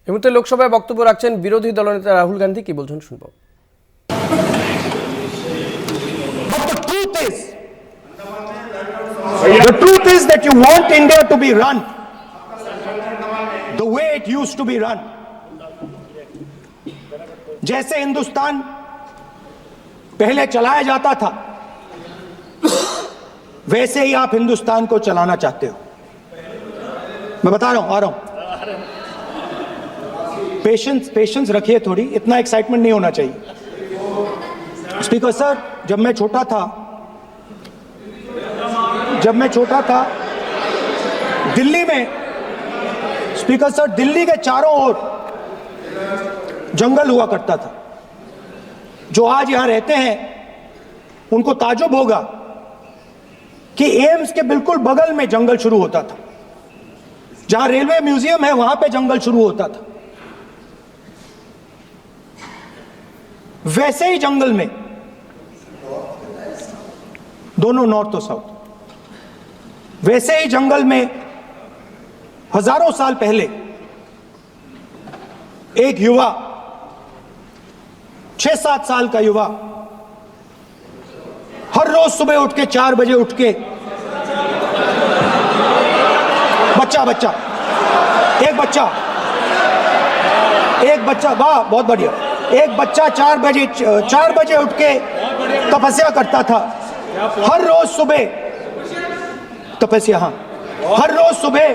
এই মুহূর্তে লোকসভায় বক্তব্য রাখছেন বিরোধী দলনেতা রাহুল গান্ধী। কি বলছেন শুনবো। The truth is that you want India to be run the way it used to be run. जैसे हिंदुस्तान पहले चलाया जाता था वैसे ही आप हिंदुस्तान को चलाना चाहते हो। मैं बता रहा हूं, आ रहा हूं। पेशेंस रखिए थोड़ी, इतना एक्साइटमेंट नहीं होना चाहिए। स्पीकर सर, जब मैं छोटा था दिल्ली में, स्पीकर सर, दिल्ली के चारों ओर जंगल हुआ करता था। जो आज यहां रहते हैं उनको ताजुब होगा कि एम्स के बिल्कुल बगल में जंगल शुरू होता था। जहां रेलवे म्यूजियम है वहां पे जंगल शुरू होता था। वैसे ही जंगल में, दोनों नॉर्थ और साउथ, वैसे ही जंगल में हजारों साल पहले एक युवा, 6-7 साल का युवा, हर रोज सुबह उठ के 4 बजे उठ के, एक बच्चा, वाह बहुत बढ़िया, एक बच्चा 4 बजे उठ के तपस्या करता था। हर रोज सुबह तपस्या, हाँ, हर रोज सुबह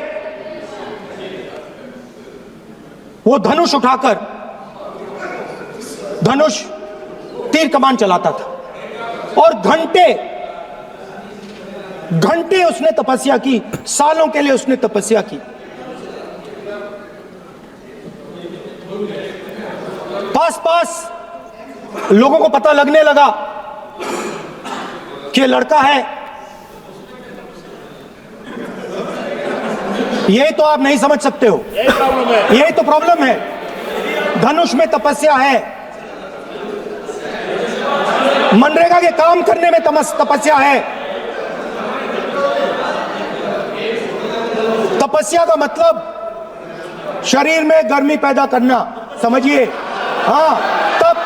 वो धनुष उठाकर तीर कमान चलाता था और घंटे उसने तपस्या की, सालों के लिए उसने तपस्या की। पास लोगों को पता लगने लगा कि लड़का है। यही तो आप नहीं समझ सकते हो, यही तो प्रॉब्लम है। धनुष में तपस्या है, मनरेगा के काम करने में तपस्या है। तपस्या का मतलब शरीर में गर्मी पैदा करना, समझिए। हाँ, तब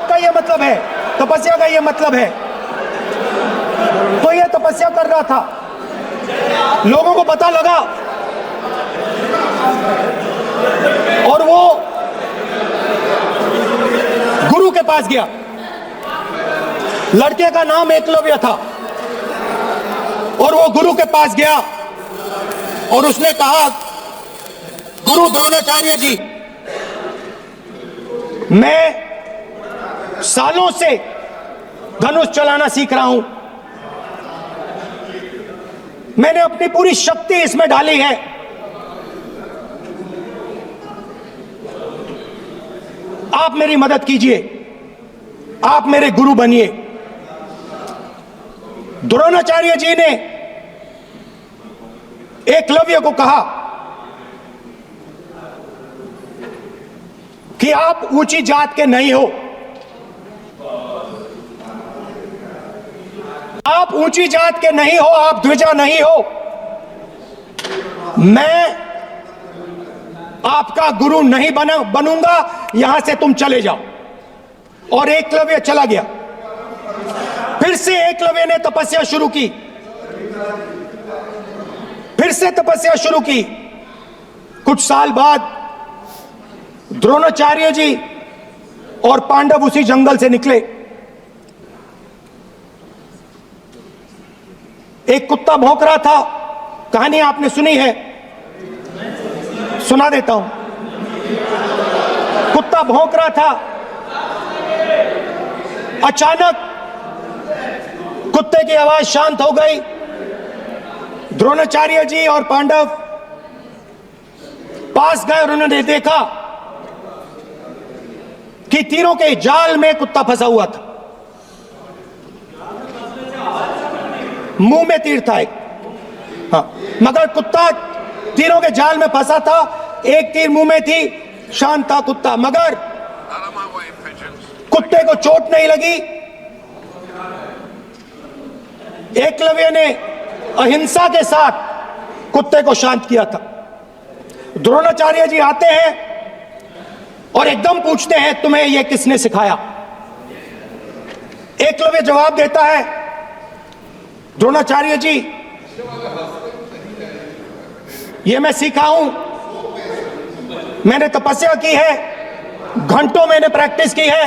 का ये मतलब है, तपस्या का ये मतलब है। तो ये तपस्या कर रहा था, लोगों को पता लगा और वो गुरु के पास गया। लड़के का नाम एकलव्य था और वो गुरु के पास गया और उसने कहा, गुरु द्रोणाचार्य जी, मैं सालों से धनुष चलाना सीख रहा हूं, मैंने अपनी पूरी शक्ति इसमें डाली है। आप मेरी मदद कीजिए, आप मेरे गुरु बनिए। द्रोणाचार्य जी ने एकलव्य को कहा कि आप ऊंची जात के नहीं हो, आप ऊंची जात के नहीं हो, आप द्विजा नहीं हो। मैं आपका गुरु नहीं बनूंगा, यहां से तुम चले जाओ। और एकलव्य चला गया। फिर से एकलव्य ने तपस्या शुरू की, कुछ साल बाद द्रोणाचार्य जी और पांडव उसी जंगल से निकले। एक कुत्ता भौंक रहा था, कहानी आपने सुनी है, सुना देता हूं। कुत्ता भौंक रहा था, अचानक कुत्ते की आवाज शांत हो गई। द्रोणाचार्य जी और पांडव पास गए और उन्होंने देखा कि तीरों के जाल में कुत्ता फंसा हुआ था। मुंह में तीर था एक, हाँ, मगर कुत्ता तीरों के जाल में फंसा था, एक तीर मुंह में थी, शांत था कुत्ता, मगर कुत्ते को चोट नहीं लगी। एकलव्य ने अहिंसा के साथ कुत्ते को शांत किया था। द्रोणाचार्य जी आते हैं और एकदम पूछते हैं तुम्हें यह किसने सिखाया। एकलव्य जवाब देता है, द्रोणाचार्य जी ये मैं सीखा हूं, मैंने तपस्या की है, घंटों मैंने प्रैक्टिस की है।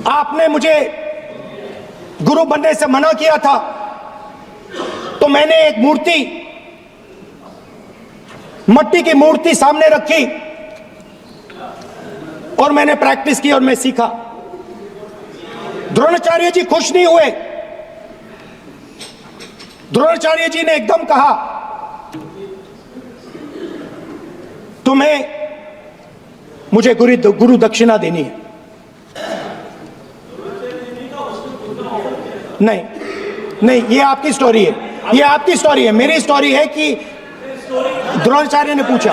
आपने मुझे गुरु बनने से मना किया था, तो मैंने एक मूर्ति, मट्टी की मूर्ति सामने रखी और मैंने प्रैक्टिस की और मैं सीखा। द्रोणाचार्य जी खुश नहीं हुए। द्रोणाचार्य जी ने एकदम कहा, तुम्हें मुझे गुरु दक्षिणा देनी है। नहीं नहीं, ये आपकी स्टोरी है, ये आपकी स्टोरी है। मेरी स्टोरी है कि द्रोणाचार्य ने पूछा।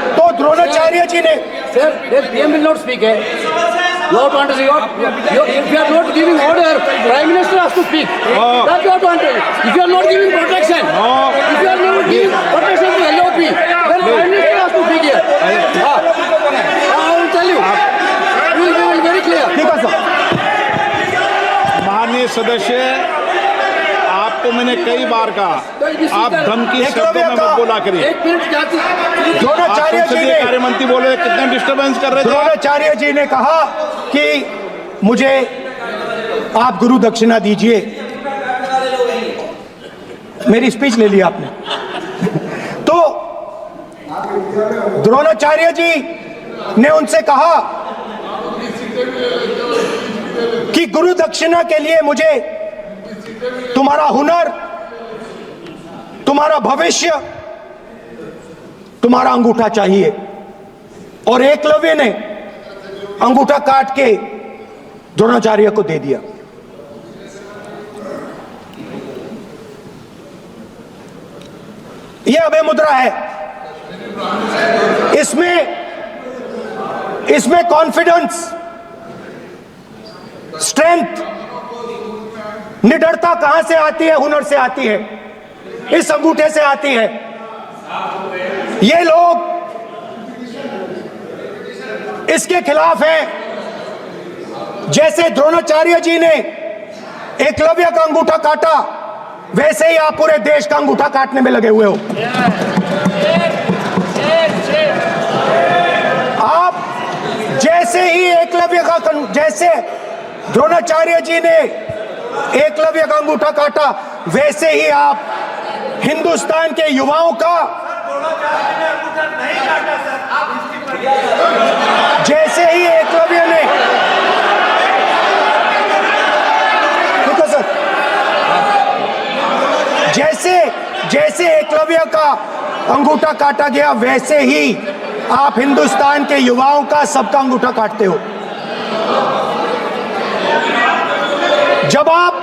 तो द्रोणाचार्य जी ने Sir, the PM will not speak. You have to understand. If you are not giving order, Prime Minister has to speak. That you have to understand. If you are not giving protection, if you are not giving protection to LOP, then Prime Minister has to speak here. I will tell you. We will be very clear. ठीक है sir. माननीय सदस्य, आपको मैंने कई बार कहा, आप धमकी शब्दों में मत बोला करिए। एक मिनट जाती। द्रोणाचार्य जी संसदीय ने कार्य मंत्री बोले, कितने डिस्टर्बेंस कर रहे थे। द्रोणाचार्य जी ने कहा कि मुझे आप गुरु दक्षिणा दीजिए। मेरी स्पीच ले ली आपने। तो द्रोणाचार्य जी ने उनसे कहा कि गुरु दक्षिणा के लिए मुझे तुम्हारा हुनर, तुम्हारा भविष्य, तुम्हारा अंगूठा चाहिए। और एकलव्य ने अंगूठा काट के द्रोणाचार्य को दे दिया। यह अभय मुद्रा है। इसमें कॉन्फिडेंस, स्ट्रेंथ, निडरता कहां से आती है? हुनर से आती है, इस अंगूठे से आती है। ये लोग इसके खिलाफ हैं। जैसे द्रोणाचार्य जी ने एकलव्य का अंगूठा काटा, वैसे ही आप पूरे देश का अंगूठा काटने में लगे हुए हो। आप जैसे ही एकलव्य का, जैसे द्रोणाचार्य जी ने एकलव्य का अंगूठा काटा, वैसे ही आप हिंदुस्तान के युवाओं का, जैसे ही एकलव्य ने, देखो सर, जैसे एकलव्य का अंगूठा काटा गया, वैसे ही आप हिंदुस्तान के युवाओं का, सबका अंगूठा काटते हो। जब आप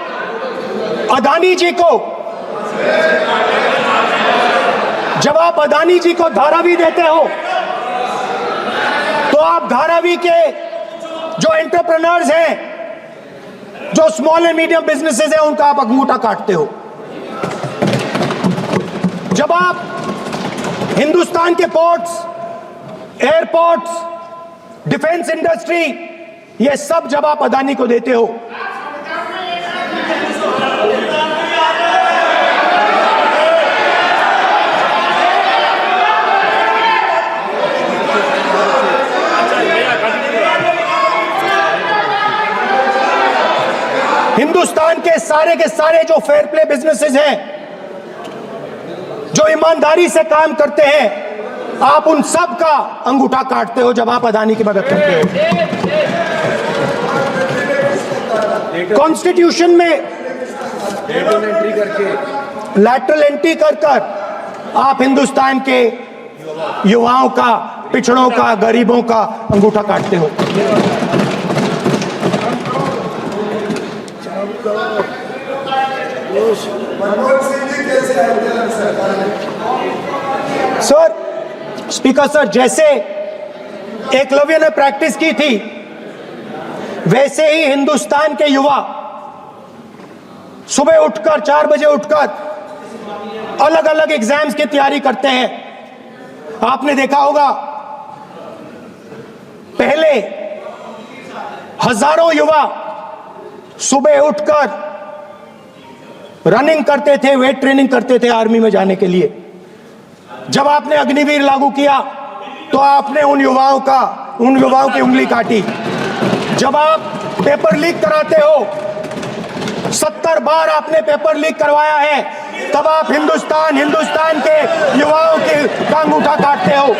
अदानी जी को धारावी देते हो, तो आप धारावी के जो एंटरप्रेन्योर्स हैं, जो स्मॉल एंड मीडियम बिजनेसेस हैं, उनका आप अंगूठा काटते हो। जब आप हिंदुस्तान के पोर्ट्स, एयरपोर्ट्स, डिफेंस इंडस्ट्री, ये सब जब आप अदानी को देते हो, हिंदुस्तान के सारे जो फेयर प्ले बिजनेसेस हैं, जो ईमानदारी से काम करते हैं, आप उन सब का अंगूठा काटते हो जब आप अदानी की मदद करते हो। कॉन्स्टिट्यूशन में लैटरल एंट्री कर आप हिंदुस्तान के युवाओं का, पिछड़ों का, गरीबों का अंगूठा काटते हो। सर, स्पीकर सर, जैसे एकलव्य ने प्रैक्टिस की थी वैसे ही हिंदुस्तान के युवा सुबह उठकर 4 बजे उठकर अलग अलग एग्जाम्स की तैयारी करते हैं। आपने देखा होगा पहले हजारों युवा सुबह उठकर रनिंग करते थे, वेट ट्रेनिंग करते थे आर्मी में जाने के लिए। जब आपने अग्निवीर लागू किया तो आपने उन युवाओं की उंगली काटी। जब आप पेपर लीक कराते हो, 70 बार आपने पेपर लीक करवाया है, तब आप हिंदुस्तान के युवाओं के का अंगूठा काटते हो।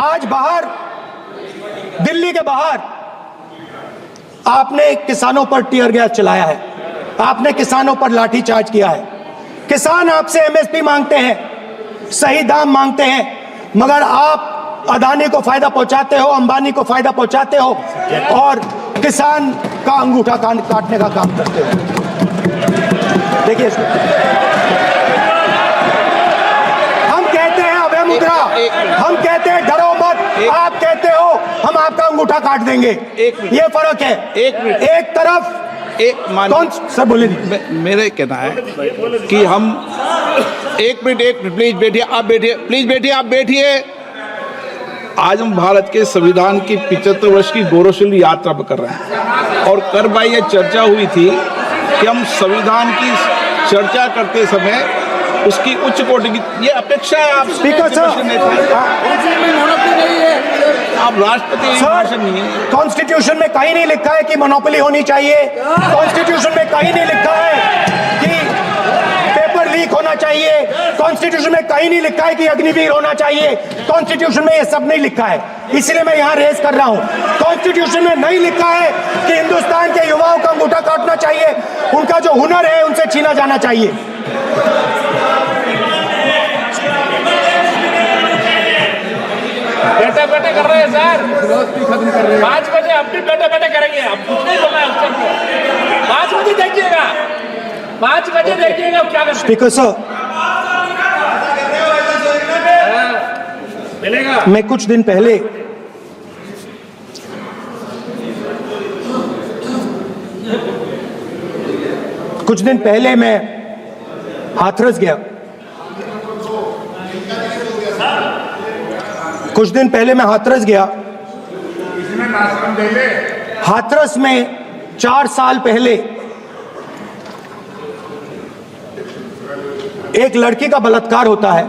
आज बाहर, दिल्ली के बाहर आपने किसानों पर टीयर गैस चलाया है, आपने किसानों पर लाठीचार्ज किया है। किसान आपसे एमएसपी मांगते हैं, सही दाम मांगते हैं, मगर आप अदानी को फायदा पहुंचाते हो, अंबानी को फायदा पहुंचाते हो और किसान का अंगूठा काटने का काम करते हो। देखिए इसको हम कहते हैं अभय मुद्रा, हम कहते हैं डरो मत, आप कहते हो हम आपका अंगूठा काट देंगे। ये फर्क है। एक तरफ कौन सर बोले, मेरे कहना है कि हम एक मिनट प्लीज बैठिए, आप बैठिए, प्लीज बैठिए, आप बैठिए। आज हम भारत के संविधान की 75 वर्ष की गौरवशाली यात्रा पर कर रहे हैं और कर भाई ये चर्चा हुई थी कि हम संविधान की चर्चा करते समय उसकी उच्च कोटि की ये अपेक्षा है। आप स्पीकर सर, आप राष्ट्रपति भाषण नहीं है। कॉन्स्टिट्यूशन में कहीं नहीं लिखा है कि मोनोपोली होनी चाहिए। कॉन्स्टिट्यूशन में कहीं नहीं लिखा है कि पेपर लीक होना चाहिए। कॉन्स्टिट्यूशन में कहीं नहीं लिखा है कि अग्निवीर होना चाहिए। कॉन्स्टिट्यूशन में ये सब नहीं लिखा है, इसलिए मैं यहाँ रेस कर रहा हूँ। कॉन्स्टिट्यूशन में नहीं लिखा है कि हिंदुस्तान के युवाओं का अंगूठा काटना चाहिए, उनका जो हुनर है उनसे छीना जाना चाहिए। बैठे बैठे कर रहे हैं सर, 5 बजे अब भी बैठे बैठे करेंगे। अब कुछ नहीं बोलना है उसके, 5 बजे देखिएगा, 5 बजे देखिएगा क्या करते हैं। स्पीकर सर, मिलेगा। मैं कुछ दिन पहले मैं हाथरस गया। हाथरस में 4 साल पहले एक लड़की का बलात्कार होता है।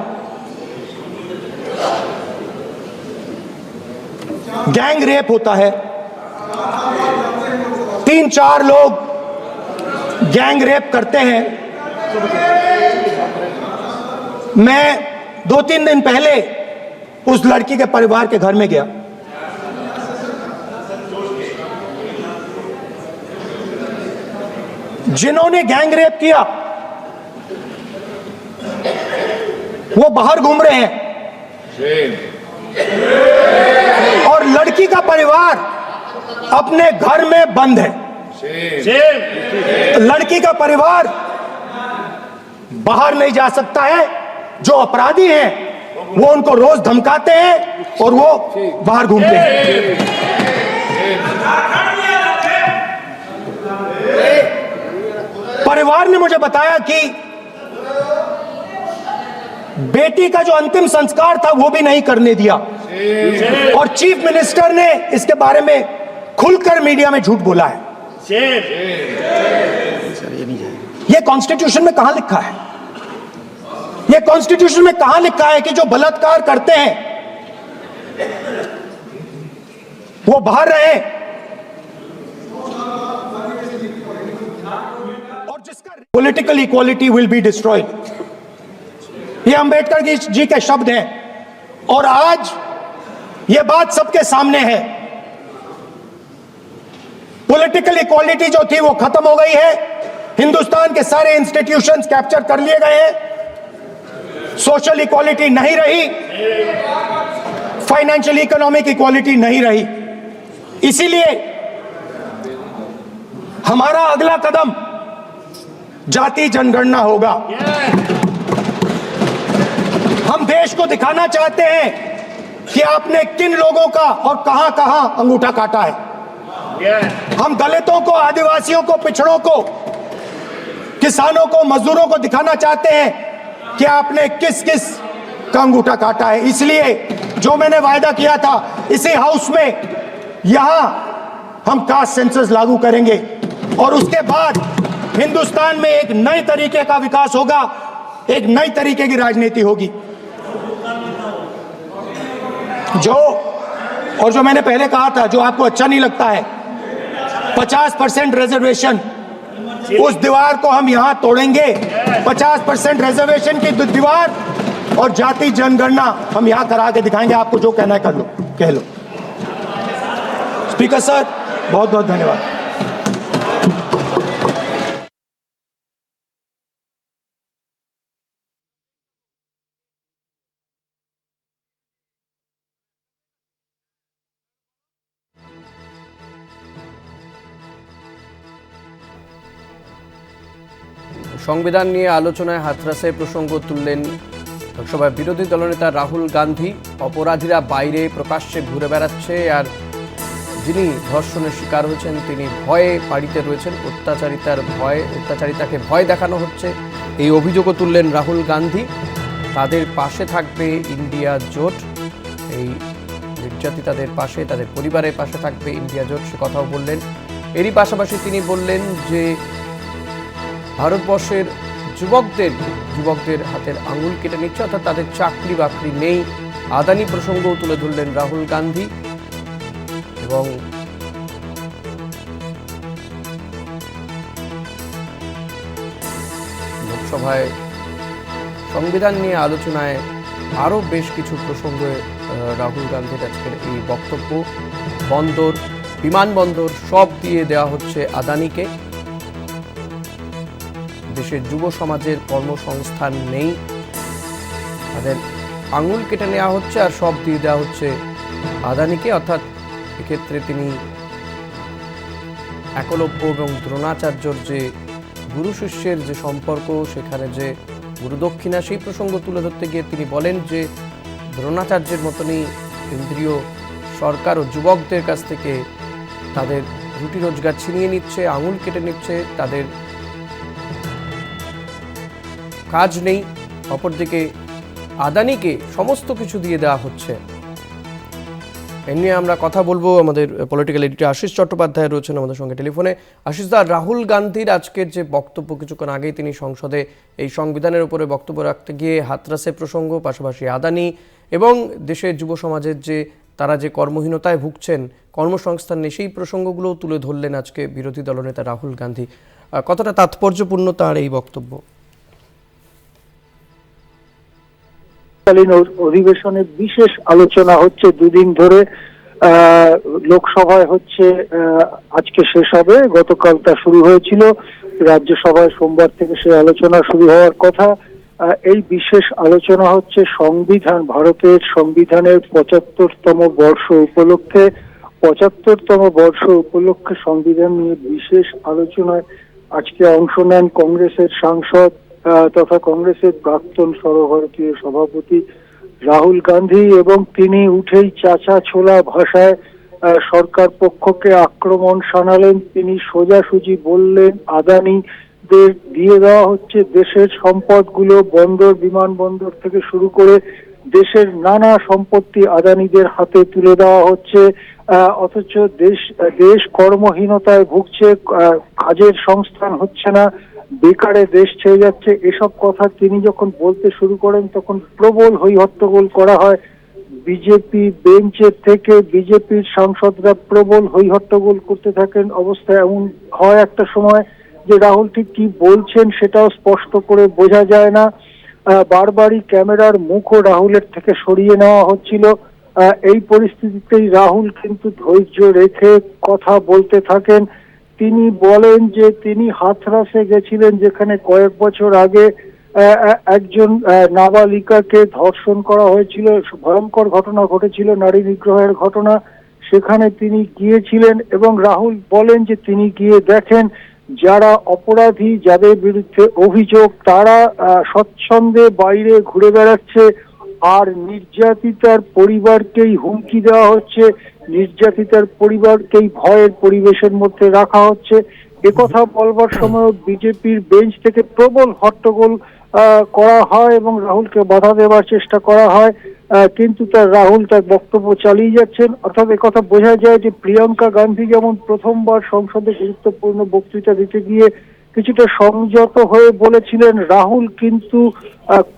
गैंग रेप होता है। 3-4 लोग गैंग रेप करते हैं। मैं 2-3 दिन पहले उस लड़की के परिवार के घर में गया। जिन्होंने गैंग रेप किया वो बाहर घूम रहे हैं और लड़की का परिवार अपने घर में बंद है। लड़की का परिवार बाहर नहीं जा सकता है। जो अपराधी हैं वो उनको रोज धमकाते हैं और वो बाहर घूमते हैं। परिवार ने मुझे बताया कि बेटी का जो अंतिम संस्कार था वो भी नहीं करने दिया और चीफ मिनिस्टर ने इसके बारे में खुलकर मीडिया में झूठ बोला है। ये कॉन्स्टिट्यूशन में कहां लिखा है? ये कॉन्स्टिट्यूशन में कहां लिखा है कि जो बलात्कार करते हैं वो बाहर रहे और जिसका political equality will be destroyed. ये अंबेडकर जी के शब्द हैं और आज ये बात सबके सामने है। पॉलिटिकल इक्वालिटी जो थी वो खत्म हो गई है। हिंदुस्तान के सारे इंस्टीट्यूशंस कैप्चर कर लिए गए हैं। सोशल इक्वालिटी नहीं रही, फाइनेंशियल इकोनॉमिक इक्वालिटी नहीं रही। इसीलिए हमारा अगला कदम जाति जनगणना होगा। हम देश को दिखाना चाहते हैं कि आपने किन लोगों का और कहां कहां अंगूठा काटा है। हम दलितों को, आदिवासियों को, पिछड़ों को, किसानों को, मजदूरों को दिखाना चाहते हैं कि आपने किस किस का अंगूठा काटा है। इसलिए जो मैंने वायदा किया था, इसी हाउस में यहां हम कास्ट सेंसस लागू करेंगे और उसके बाद हिंदुस्तान में एक नए तरीके का विकास होगा, एक नई तरीके की राजनीति होगी। जो मैंने पहले कहा था, जो आपको अच्छा नहीं लगता है, 50% रिजर्वेशन, उस दीवार को हम यहां तोड़ेंगे। 50% रिजर्वेशन की दीवार और जाति जनगणना हम यहां करा के दिखाएंगे। आपको जो कहना है कर लो, कह लो। स्पीकर सर, बहुत बहुत धन्यवाद। সংবিধান নিয়ে আলোচনায় হাতরাসের প্রসঙ্গ তুললেন লোকসভায় বিরোধী দলনেতা রাহুল গান্ধী। অপরাধীরা বাইরে প্রকাশ্যে ঘুরে বেড়াচ্ছে, আর যিনি ধর্ষণের শিকার হয়েছেন তিনি ভয়ে বাড়িতে রয়েছেন। অত্যাচারিতাকে ভয় দেখানো হচ্ছে, এই অভিযোগও তুললেন রাহুল গান্ধী। তাদের পাশে থাকবে ইন্ডিয়া জোট, এই নির্যাতিতাদের পাশে, তাদের পরিবারের পাশে থাকবে ইন্ডিয়া জোট, সে কথাও বললেন। এরই পাশাপাশি তিনি বললেন যে ভারতবর্ষের যুবকদের হাতের আঙুল কেটে নিচ্ছে, অর্থাৎ তাদের চাকরি বাকরি নেই। আদানি প্রসঙ্গও তুলে ধরলেন রাহুল গান্ধী এবং লোকসভায় সংবিধান নিয়ে আলোচনায় আরও বেশ কিছু প্রসঙ্গে রাহুল গান্ধীর আজকের এই বক্তব্য। বন্দর, বিমানবন্দর সব দিয়ে দেওয়া হচ্ছে আদানিকে। দেশের যুব সমাজের কর্মসংস্থান নেই, তাদের আঙুল কেটে নেওয়া হচ্ছে আর সব দিয়ে দেওয়া হচ্ছে আদানিকে। অর্থাৎ এক্ষেত্রে তিনি একলব্য এবং দ্রোণাচার্যর যে গুরু শিষ্যের যে সম্পর্ক, সেখানে যে গুরুদক্ষিণা, সেই প্রসঙ্গ তুলে ধরতে গিয়ে তিনি বলেন যে দ্রোণাচার্যের মতনই কেন্দ্রীয় সরকার ও যুবকদের কাছ থেকে তাদের রুটি রোজগার ছিনিয়ে নিচ্ছে, আঙুল কেটে নিচ্ছে, তাদের কাজ নেই। অপরদিকে আদানিকে সমস্ত কিছু দিয়ে দেওয়া হচ্ছে। এ নিয়ে আমরা কথা বলবো। আমাদের পলিটিক্যাল এডিটর আশিস চট্টোপাধ্যায় রয়েছেন আমাদের সঙ্গে টেলিফোনে। আশিস দা, রাহুল গান্ধীর আজকের যে বক্তব্য, কিছুক্ষণ আগেই তিনি সংসদে এই সংবিধানের উপরে বক্তব্য রাখতে গিয়ে হাতরাসের প্রসঙ্গ, পাশাপাশি আদানি এবং দেশের যুব সমাজের যে তারা যে কর্মহীনতায় ভুগছেন, কর্মসংস্থান নেই, সেই প্রসঙ্গগুলোও তুলে ধরলেন আজকে বিরোধী দলনেতা রাহুল গান্ধী। কতটা তাৎপর্যপূর্ণ তার এই বক্তব্য? অধিবেশনে বিশেষ আলোচনা হচ্ছে দুদিন ধরে। লোকসভায় হচ্ছে আজকে শেষ হবে, গতকাল তা শুরু হয়েছিল। রাজ্যসভায় সোমবার থেকে সেই আলোচনা শুরু হওয়ার কথা। এই বিশেষ আলোচনা হচ্ছে সংবিধান, ভারতের সংবিধানের ৭৫তম বর্ষ উপলক্ষে। ৭৫তম বর্ষ উপলক্ষে সংবিধান নিয়ে বিশেষ আলোচনায় আজকে অংশ নেন কংগ্রেসের সাংসদ তথা কংগ্রেসের প্রাক্তন সর্বভারতীয় সভাপতি রাহুল গান্ধী, এবং তিনি উঠেই চাচা ছোলা ভাষায় সরকার পক্ষকে আক্রমণ শানালেন। তিনি সোজাসুজি বললেন, আদানিদের দিয়ে দেওয়া হচ্ছে দেশের সম্পদগুলো, বন্দর, বিমানবন্দর থেকে শুরু করে দেশের নানা সম্পত্তি আদানিদের হাতে তুলে দেওয়া হচ্ছে। অথচ দেশ কর্মহীনতায় ভুগছে, কাজের সংস্থান হচ্ছে না, বেকারে দেশ ছেয়ে যাচ্ছে। এসব কথা তিনি যখন বলতে শুরু করেন তখন প্রবল হই হট্টগোল করা হয়। বিজেপি বেঞ্চের থেকে বিজেপির সাংসদরা প্রবল হই হট্টগোল করতে থাকেন। অবস্থা এমন হয় একটা সময় যে রাহুল ঠিক কি বলছেন সেটাও স্পষ্ট করে বোঝা যায় না। বারবারই ক্যামেরার মুখও রাহুলের থেকে সরিয়ে নেওয়া হচ্ছিল। এই পরিস্থিতিতেই রাহুল কিন্তু ধৈর্য রেখে কথা বলতে থাকেন। তিনি বলেন যে তিনি হাথরাসে গেছিলেন, যেখানে কয়েক বছর আগে একজন নাবালিকাকে ধর্ষণ করা হয়েছিল, ভয়ঙ্কর ঘটনা ঘটেছিল, নারী নিগ্রহের ঘটনা। সেখানে তিনি গিয়েছিলেন এবং রাহুল বলেন যে তিনি গিয়ে দেখেন যারা অপরাধী, যাদের বিরুদ্ধে অভিযোগ, তারা স্বচ্ছন্দে বাইরে ঘুরে বেড়াচ্ছে, আর নির্যাতিতার পরিবারকেই হুমকি দেওয়া হচ্ছে, নির্যাতিতার পরিবারকেই ভয়ের পরিবেশের মধ্যে রাখা হচ্ছে। একথা বলবার সময় বিজেপির বেঞ্চ থেকে প্রবল হট্টগোল করা হয় এবং রাহুলকে বাধা দেওয়ার চেষ্টা করা হয়, কিন্তু রাহুল তার বক্তব্য চালিয়ে যাচ্ছেন। অর্থাৎ একথা বোঝা যায় যে প্রিয়াঙ্কা গান্ধী যেমন প্রথমবার সংসদে গুরুত্বপূর্ণ বক্তৃতা দিতে গিয়ে কিছুটা সংযত হয়ে বলেছিলেন, রাহুল কিন্তু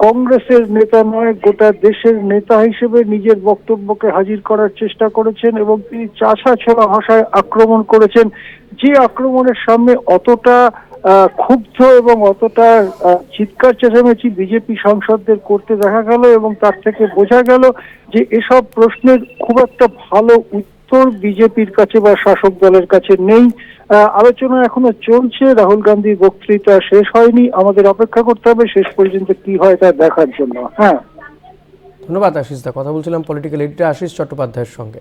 কংগ্রেসের নেতা নয়, গোটা দেশের নেতা হিসেবে নিজের বক্তব্যকে হাজির করার চেষ্টা করেছেন এবং তিনি চাষা ছোড়া ভাষায় আক্রমণ করেছেন। যে আক্রমণের সামনে অতটা ক্ষুব্ধ এবং অতটা চিৎকার চেঁচামেচি বিজেপি সাংসদদের করতে দেখা গেল এবং তার থেকে বোঝা গেল যে এসব প্রশ্নের খুব একটা ভালো উত্তর বিজেপির কাছে বা শাসক দলের কাছে নেই। আলোচনা এখনো চলছে, রাহুল গান্ধীর বক্তৃতা শেষ হয়নি, আমাদের অপেক্ষা করতে হবে শেষ পর্যন্ত কি হয় তা দেখার জন্য। হ্যাঁ, ধন্যবাদ আশিস দা। কথা বলছিলাম পলিটিক্যাল এডিটর আশিস চট্টোপাধ্যায়ের সঙ্গে।